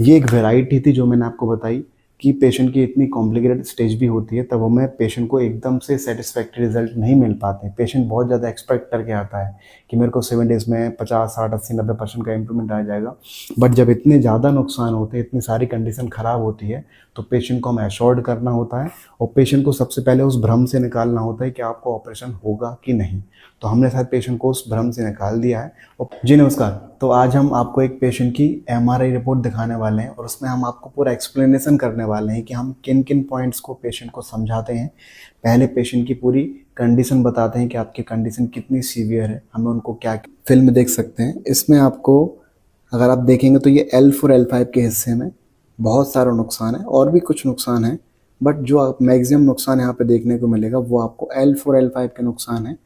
ये एक वैरायटी थी जो मैंने आपको बताई कि पेशेंट की इतनी कॉम्प्लिकेटेड स्टेज भी होती है, तब हमें पेशेंट को एकदम से सेटिस्फैक्ट्री रिजल्ट नहीं मिल पाते। पेशेंट बहुत ज़्यादा एक्सपेक्ट करके आता है कि मेरे को 7 डेज़ में 50, 60, 80, 90% का इम्प्रूवमेंट आ जाएगा। बट जब इतने ज़्यादा नुकसान होते हैं, इतनी सारी कंडीशन ख़राब होती है, तो पेशेंट को हमें एश्योर्ड करना होता है और पेशेंट को सबसे पहले उस भ्रम से निकालना होता है कि आपको ऑपरेशन होगा कि नहीं। तो हमने शायद पेशेंट को उस भ्रम से निकाल दिया है। जी नमस्कार। तो आज हम आपको एक पेशेंट की एमआरआई रिपोर्ट दिखाने वाले हैं और उसमें हम आपको पूरा एक्सप्लेनेशन करने वाले हैं कि हम किन किन पॉइंट्स को पेशेंट को समझाते हैं। पहले पेशेंट की पूरी कंडीशन बताते हैं कि आपकी कंडीशन कितनी सीवियर है, हमें उनको क्या फिल्म देख सकते हैं। इसमें आपको अगर आप देखेंगे तो ये L4 L5 के हिस्से में बहुत सारा नुकसान है और भी कुछ नुकसान है, बट जो आप मैक्सिमम नुकसान यहाँ पे देखने को मिलेगा वो आपको L4 L5 के नुकसान है,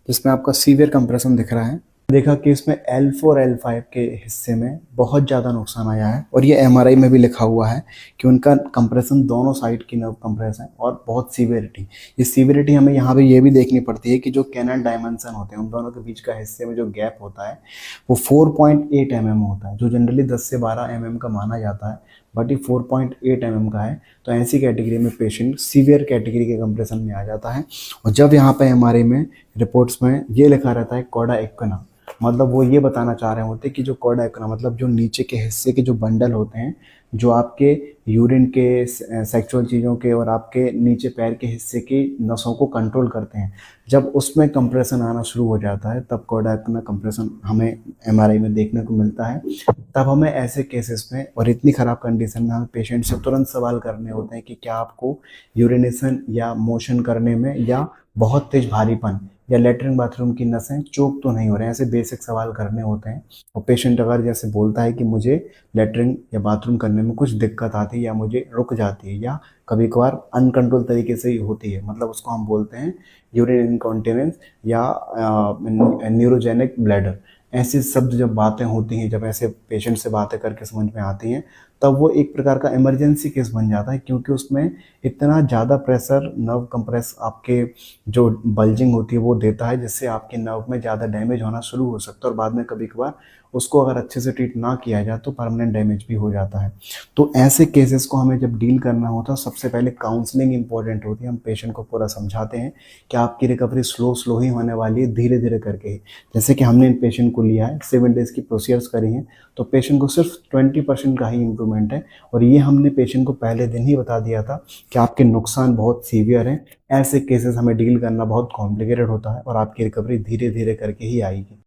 जिसमें आपका सीवियर कंप्रेशन दिख रहा है। देखा कि इसमें L4 L5 के हिस्से में बहुत ज़्यादा नुकसान आया है और ये एमआरआई में भी लिखा हुआ है कि उनका कंप्रेशन दोनों साइड की नर्व कंप्रेस है और बहुत सीवियरिटी। ये सीवियरिटी हमें यहाँ पे ये भी देखनी पड़ती है कि जो कैनल डायमेंशन होते हैं उन दोनों के बीच का हिस्से में जो गैप होता है वो 4.8 mm होता है, जो जनरली 10 से 12 mm का माना जाता है, बट ये 4.8 mm का है। तो ऐसी कैटेगरी में पेशेंट सीवियर कैटेगरी के कंप्रेशन में आ जाता है। और जब यहाँ पे एमआरआई में रिपोर्ट्स में ये लिखा रहता है कॉडा एक्विना, मतलब वो ये बताना चाह रहे होते हैं कि जो कॉडा एक्विना मतलब जो नीचे के हिस्से के जो बंडल होते हैं, जो आपके यूरिन के, सेक्सुअल चीज़ों के और आपके नीचे पैर के हिस्से की नसों को कंट्रोल करते हैं, जब उसमें कंप्रेशन आना शुरू हो जाता है तब कॉडा एक्विना कंप्रेशन हमें एमआरआई में देखने को मिलता है। तब हमें ऐसे केसेस में और इतनी ख़राब कंडीशन में हमें पेशेंट से तुरंत सवाल करने होते हैं कि क्या आपको यूरिनेशन या मोशन करने में या बहुत तेज भारीपन या लेटरिन बाथरूम की नसें चोक तो नहीं हो रहे हैं, ऐसे बेसिक सवाल करने होते हैं। और पेशेंट अगर जैसे बोलता है कि मुझे लेटरिन या बाथरूम करने में कुछ दिक्कत आती है या मुझे रुक जाती है या कभी कभार अनकंट्रोल तरीके से ही होती है, मतलब उसको हम बोलते हैं यूरिन इनकॉन्टिनेंस या न्यूरोजेनिक ब्लैडर, ऐसी शब्द जब बातें होती हैं, जब ऐसे पेशेंट से बातें करके समझ में आती हैं, तब वो एक प्रकार का इमरजेंसी केस बन जाता है, क्योंकि उसमें इतना ज़्यादा प्रेशर नर्व कंप्रेस आपके जो बल्जिंग होती है वो देता है, जिससे आपके नर्व में ज़्यादा डैमेज होना शुरू हो सकता है और बाद में कभी कभार उसको अगर अच्छे से ट्रीट ना किया जाए तो परमानेंट डैमेज भी हो जाता है। तो ऐसे केसेस को हमें जब डील करना होता है, सबसे पहले काउंसलिंग इंपॉर्टेंट होती है। हम पेशेंट को पूरा समझाते हैं कि आपकी रिकवरी स्लो स्लो ही होने वाली है, धीरे धीरे करके ही। जैसे कि हमने इन पेशेंट को लिया है, 7 डेज़ की प्रोसीजर्स करी हैं, तो पेशेंट को सिर्फ 20% का ही इम्प्रूवमेंट है। और ये हमने पेशेंट को पहले दिन ही बता दिया था कि आपके नुकसान बहुत सीवियर हैं। ऐसे केसेस हमें डील करना बहुत कॉम्प्लिकेटेड होता है और आपकी रिकवरी धीरे धीरे करके ही आएगी।